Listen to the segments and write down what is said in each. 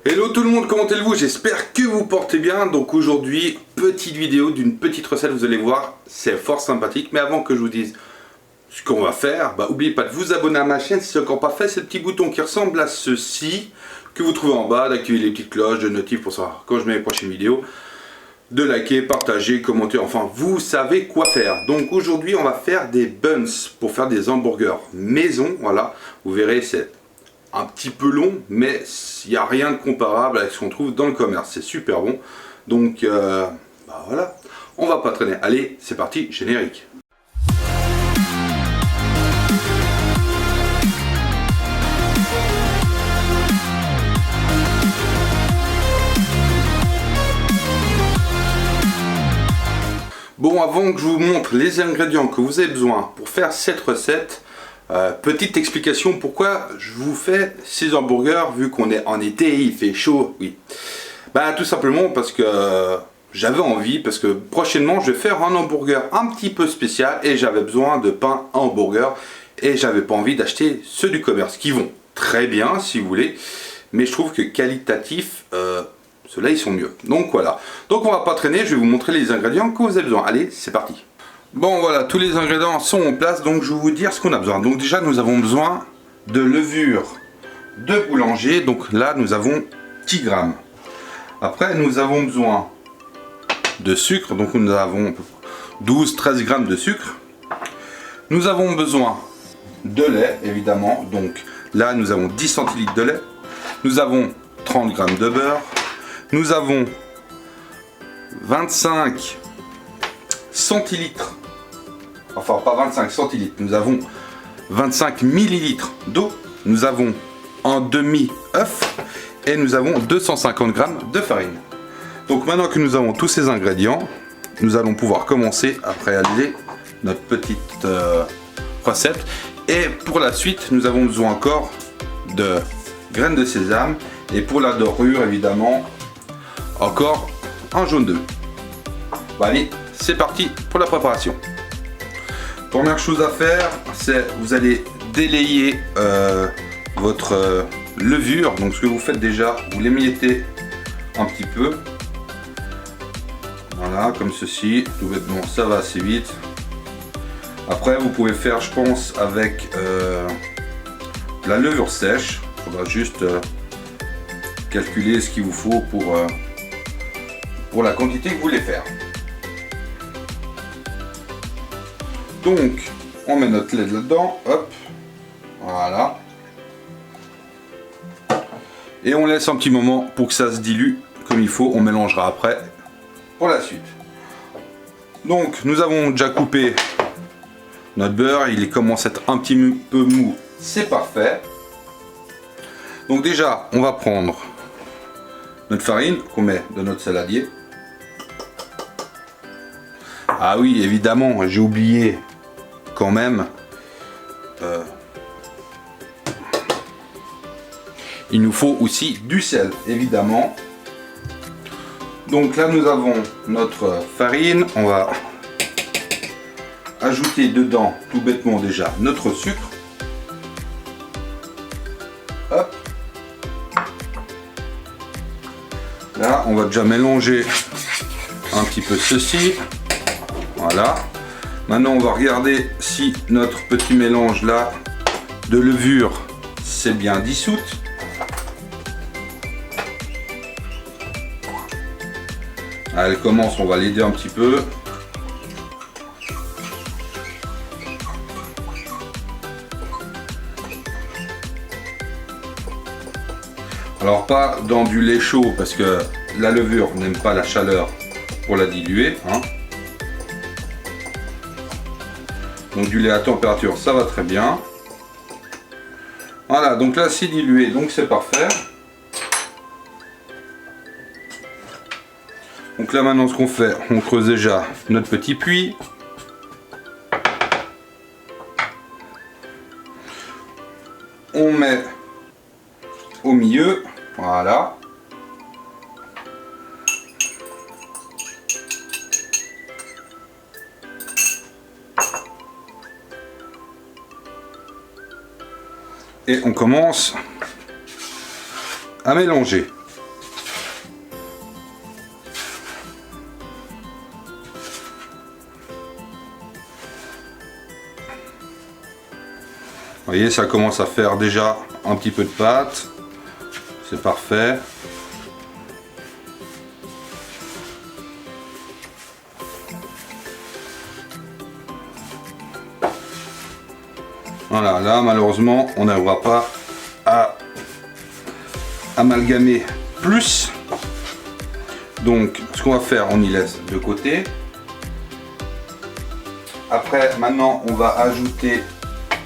Hello tout le monde, comment allez-vous? J'espère que vous portez bien. Donc aujourd'hui, petite vidéo d'une petite recette, vous allez voir, c'est fort sympathique. Mais avant que je vous dise ce qu'on va faire, n'oubliez pas de vous abonner à ma chaîne si ce n'est encore pas fait. C'est le petit bouton qui ressemble à ceci, que vous trouvez en bas, d'activer les petites cloches de notif pour savoir quand je mets les prochaines vidéos, de liker, partager, commenter, enfin vous savez quoi faire. Donc aujourd'hui on va faire des buns pour faire des hamburgers maison, voilà, vous verrez c'est un petit peu long, mais il n'y a rien de comparable avec ce qu'on trouve dans le commerce. C'est super bon. Donc, voilà. On va pas traîner. Allez, c'est parti, générique. Bon, avant que je vous montre les ingrédients que vous avez besoin pour faire cette recette, petite explication pourquoi je vous fais ces hamburgers vu qu'on est en été, il fait chaud, oui. Tout simplement parce que j'avais envie, parce que prochainement je vais faire un hamburger un petit peu spécial et j'avais besoin de pain hamburger et j'avais pas envie d'acheter ceux du commerce qui vont très bien si vous voulez, mais je trouve que qualitatif, ceux-là ils sont mieux. Donc voilà, donc on va pas traîner, je vais vous montrer les ingrédients que vous avez besoin. Allez, c'est parti. Bon voilà, tous les ingrédients sont en place, donc je vais vous dire ce qu'on a besoin. Donc déjà nous avons besoin de levure de boulanger, donc là nous avons 10 grammes. Après nous avons besoin de sucre, donc nous avons 12-13 grammes de sucre. Nous avons besoin de lait évidemment, donc là nous avons 10 centilitres de lait. Nous avons 30 grammes de beurre. Nous avons 25 centilitres. Enfin, pas 25 centilitres, nous avons 25 millilitres d'eau, nous avons un demi-œuf et nous avons 250 grammes de farine. Donc maintenant que nous avons tous ces ingrédients, nous allons pouvoir commencer à réaliser notre petite recette. Et pour la suite, nous avons besoin encore de graines de sésame et pour la dorure, évidemment, encore un jaune d'œuf. Bon, allez, c'est parti pour la préparation. Première chose à faire, c'est vous allez délayer votre levure. Donc ce que vous faites déjà, vous l'émiettez un petit peu. Voilà, comme ceci. Tout bêtement, ça va assez vite. Après, vous pouvez faire, je pense, avec la levure sèche. Il faudra juste calculer ce qu'il vous faut pour la quantité que vous voulez faire. Donc, on met notre lait là-dedans, hop, voilà. Et on laisse un petit moment pour que ça se dilue comme il faut, on mélangera après pour la suite. Donc, nous avons déjà coupé notre beurre, il commence à être un petit peu mou, c'est parfait. Donc déjà, on va prendre notre farine qu'on met dans notre saladier. Ah oui, évidemment, j'ai oublié quand même, il nous faut aussi du sel, évidemment. Donc là, nous avons notre farine. On va ajouter dedans, tout bêtement déjà, notre sucre. Hop. Là, on va déjà mélanger un petit peu ceci. Voilà. Maintenant, on va regarder si notre petit mélange là de levure s'est bien dissoute. Elle commence, on va l'aider un petit peu. Alors pas dans du lait chaud parce que la levure n'aime pas la chaleur pour la diluer, hein. Donc du lait à température, ça va très bien. Voilà, donc là c'est dilué, donc c'est parfait. Donc là maintenant ce qu'on fait, on creuse déjà notre petit puits. On met au milieu, voilà. Et on commence à mélanger. voyez, ça commence à faire déjà un petit peu de pâte. C'est parfait. Voilà, là malheureusement on n'arrivera pas à amalgamer plus. Donc ce qu'on va faire, on y laisse de côté. Après, maintenant on va ajouter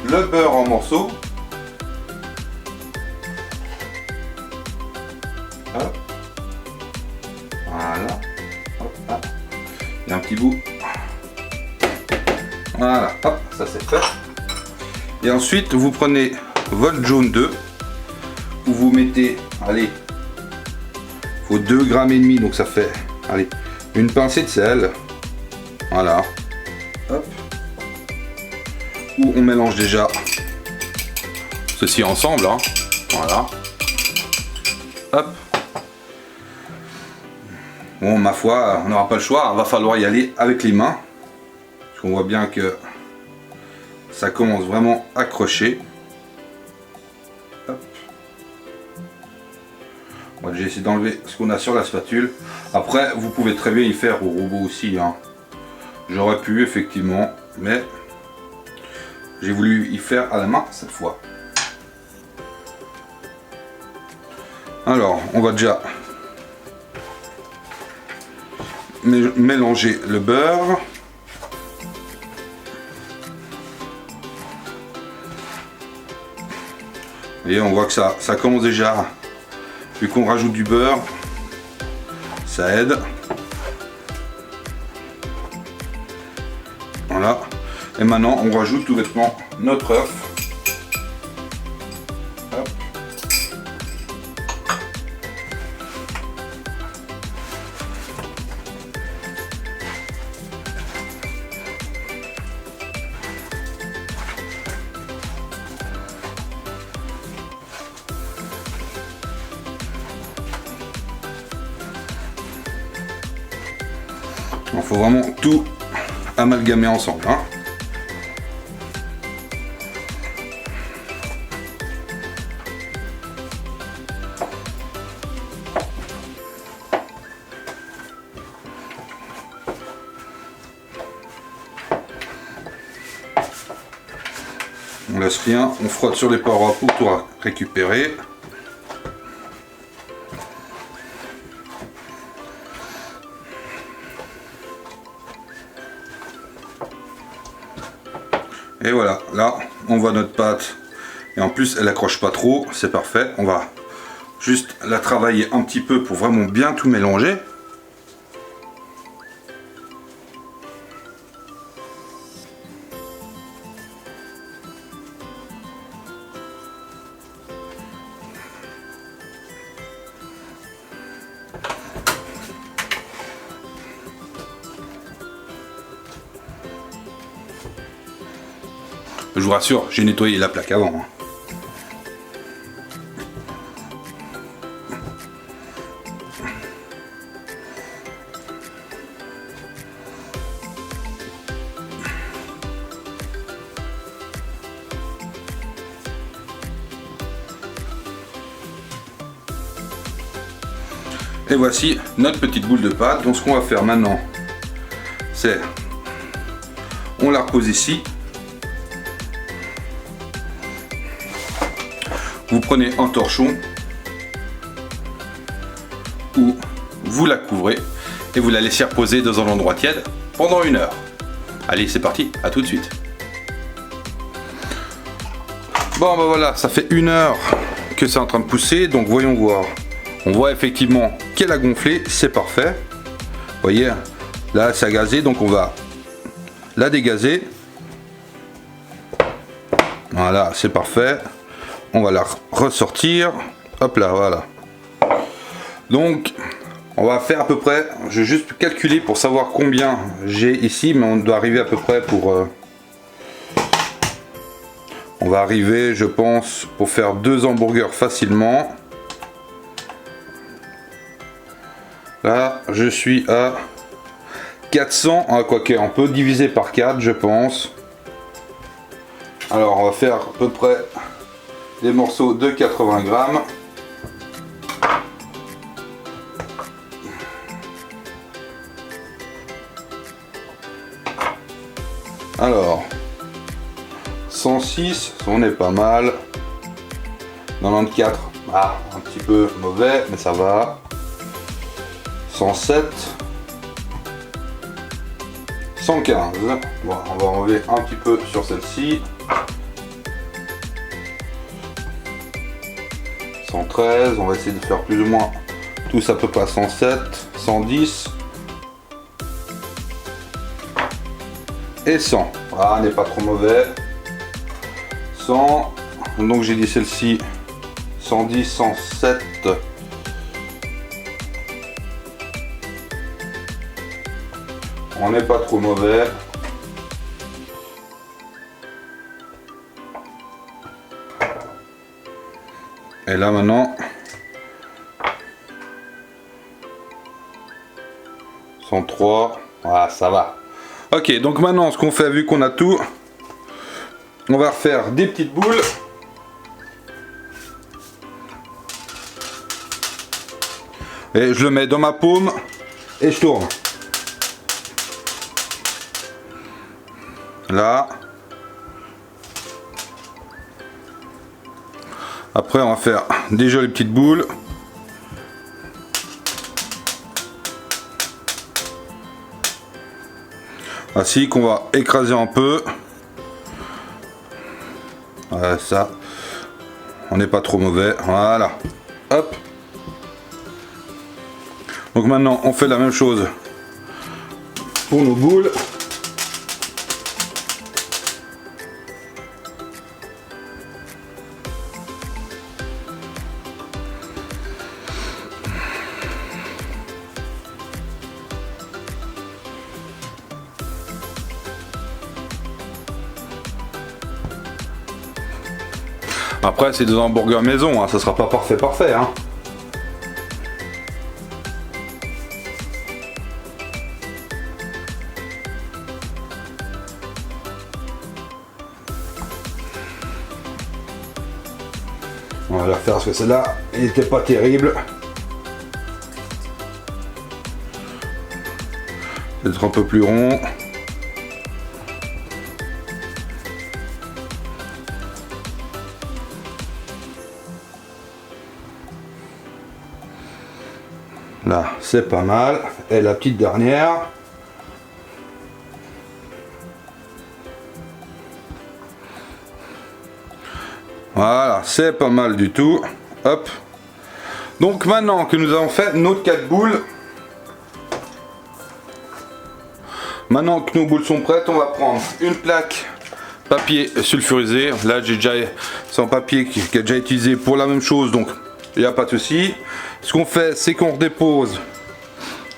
le beurre en morceaux. Hop. Voilà. Hop, hop. Il y a un petit bout. Voilà, hop, ça c'est fait. Et ensuite vous prenez votre jaune d'œuf, vous mettez, allez, faut 2,5 grammes, donc ça fait, allez, une pincée de sel. Voilà. Hop. Où on mélange déjà ceci ensemble, hein. Voilà. Hop. Bon, ma foi, on n'aura pas le choix, il va falloir y aller avec les mains. Parce qu'on voit bien que ça commence vraiment à accrocher. Hop. Moi, j'ai essayé d'enlever ce qu'on a sur la spatule. Après, vous pouvez très bien y faire au robot aussi, hein. J'aurais pu effectivement, mais j'ai voulu y faire à la main cette fois. Alors, on va déjà mélanger le beurre. Et on voit que ça commence déjà, vu qu'on rajoute du beurre, ça aide. Voilà. Et maintenant on rajoute tout bêtement notre œuf. Hop. Il faut vraiment tout amalgamer ensemble, hein. On laisse rien, on frotte sur les parois pour tout récupérer. Et voilà, là on voit notre pâte et en plus elle accroche pas trop, c'est parfait. On va juste la travailler un petit peu pour vraiment bien tout mélanger. Je vous rassure, j'ai nettoyé la plaque avant, hein. Et voici notre petite boule de pâte. Donc ce qu'on va faire maintenant, c'est on la repose ici. Vous prenez un torchon ou vous la couvrez et vous la laissez reposer dans un endroit tiède pendant 1 heure. Allez, c'est parti, à tout de suite. Bon, ben voilà, ça fait 1 heure que c'est en train de pousser, donc voyons voir. On voit effectivement qu'elle a gonflé, c'est parfait. Vous voyez, là ça a gazé, donc on va la dégazer. Voilà, c'est parfait. On va la ressortir. Hop là, voilà. Donc, on va faire à peu près, je vais juste calculer pour savoir combien j'ai ici, mais on doit arriver à peu près pour... on va arriver, je pense, pour faire 2 hamburgers facilement. Là, je suis à 400, quoique on peut diviser par 4, je pense. Alors on va faire à peu près des morceaux de 80 grammes. Alors 106, on est pas mal. 94, ah, un petit peu mauvais, mais ça va. 107. 115. Bon, on va enlever un petit peu sur celle-ci. 113, on va essayer de faire plus ou moins tous à peu près 107, 110 et 100. Ah, n'est pas trop mauvais. 100, donc j'ai dit celle-ci 110, 107. On n'est pas trop mauvais. Et là maintenant 103. Ah, ça va. Ok, donc maintenant ce qu'on fait, vu qu'on a tout, on va refaire des petites boules. Et je le mets dans ma paume et je tourne. Là. Après on va faire des jolies petites boules. Ainsi qu'on va écraser un peu. Voilà, ça. On n'est pas trop mauvais. Voilà. Hop. Donc maintenant on fait la même chose pour nos boules. Après c'est des hamburgers maison, hein, ça sera pas parfait hein. On va la faire parce que celle-là n'était pas terrible. Peut-être un peu plus rond. Là, c'est pas mal. Et la petite dernière. Voilà, c'est pas mal du tout. Hop. Donc maintenant que nous avons fait nos 4 boules, maintenant que nos boules sont prêtes, on va prendre une plaque papier sulfurisé. Là, j'ai déjà son papier qui a déjà utilisé pour la même chose, donc il n'y a pas de souci. Ce qu'on fait, c'est qu'on redépose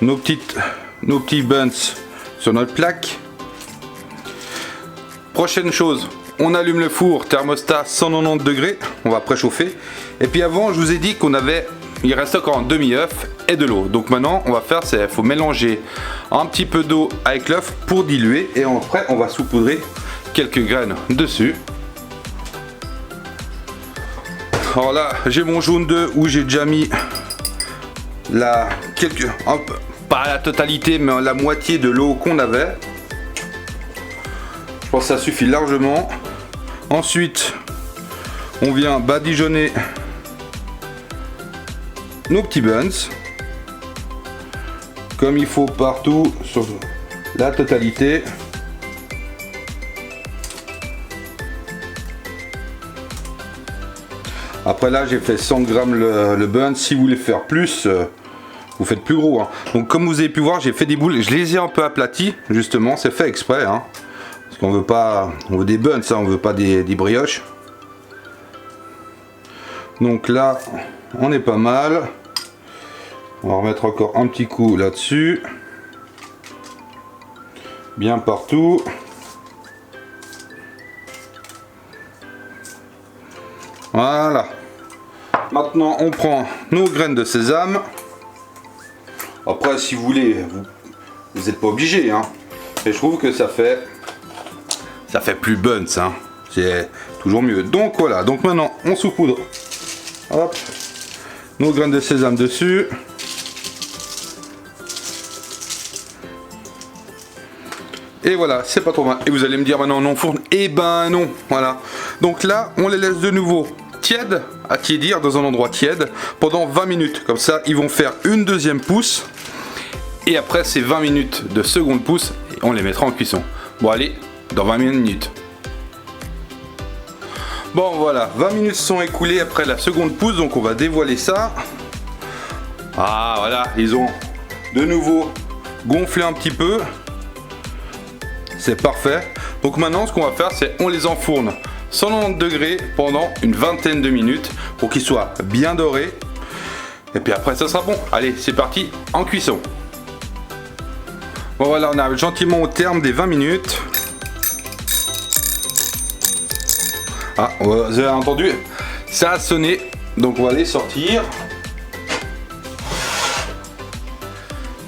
nos petits buns sur notre plaque. Prochaine chose, on allume le four thermostat 190 degrés, on va préchauffer. Et puis avant, je vous ai dit il reste encore un demi-œuf et de l'eau. Donc maintenant, on va faire, il faut mélanger un petit peu d'eau avec l'œuf pour diluer. Et après, on va saupoudrer quelques graines dessus. Alors là, j'ai mon jaune d'œuf où j'ai déjà mis pas la totalité, mais la moitié de l'eau qu'on avait. Je pense que ça suffit largement. Ensuite, on vient badigeonner nos petits buns comme il faut partout sur la totalité. Après là, j'ai fait 100 grammes le bun. Si vous voulez faire plus, vous faites plus gros hein. Donc comme vous avez pu voir, j'ai fait des boules, je les ai un peu aplaties justement, c'est fait exprès hein. Parce qu'on veut pas, on veut des buns, ça, on veut pas des brioches. Donc là, on est pas mal. On va remettre encore un petit coup là-dessus, bien partout. Voilà. Maintenant, on prend nos graines de sésame. Après, si vous voulez, vous n'êtes pas obligé, hein. Et je trouve que ça fait plus buns, hein. c'est toujours mieux. Donc voilà, donc maintenant on saupoudre, hop, nos graines de sésame dessus. Et voilà, c'est pas trop mal. Et vous allez me dire maintenant on enfourne. Eh ben non, voilà. Donc là, on les laisse de nouveau tièdes, à tiédir dans un endroit tiède pendant 20 minutes. Comme ça, ils vont faire une deuxième pousse. Et après ces 20 minutes de seconde pousse, on les mettra en cuisson. Bon allez, dans 20 minutes. Bon voilà, 20 minutes sont écoulées après la seconde pousse, donc on va dévoiler ça. Ah voilà, ils ont de nouveau gonflé un petit peu. C'est parfait. Donc maintenant ce qu'on va faire, c'est on les enfourne 190 degrés pendant une vingtaine de minutes pour qu'ils soient bien dorés. Et puis après ça sera bon. Allez, c'est parti en cuisson. Bon voilà, on arrive gentiment au terme des 20 minutes. Ah, vous avez entendu, ça a sonné. Donc on va les sortir.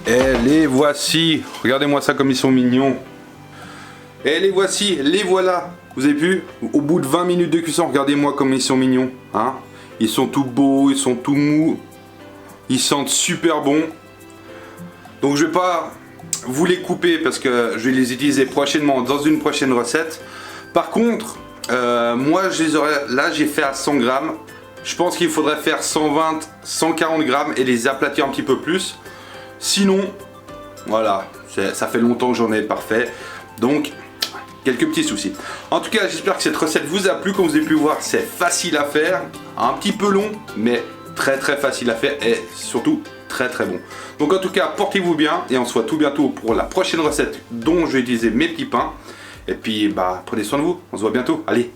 Et les voici. Regardez-moi ça comme ils sont mignons. Et les voici, les voilà. Vous avez vu, au bout de 20 minutes de cuisson, regardez-moi comme ils sont mignons. Hein, ils sont tout beaux, ils sont tout mous. Ils sentent super bon. Donc je vais pas vous les couper parce que je vais les utiliser prochainement dans une prochaine recette. Par contre, moi je les aurais, là j'ai fait à 100 grammes. Je pense qu'il faudrait faire 120, 140 grammes et les aplatir un petit peu plus. Sinon, voilà, ça fait longtemps que j'en ai pas fait. Donc, quelques petits soucis. En tout cas, j'espère que cette recette vous a plu. Comme vous avez pu voir, c'est facile à faire. Un petit peu long, mais très facile à faire et surtout très bon. Donc en tout cas, portez-vous bien et on se voit tout bientôt pour la prochaine recette dont je vais utiliser mes petits pains. Et puis, bah, prenez soin de vous. On se voit bientôt. Allez!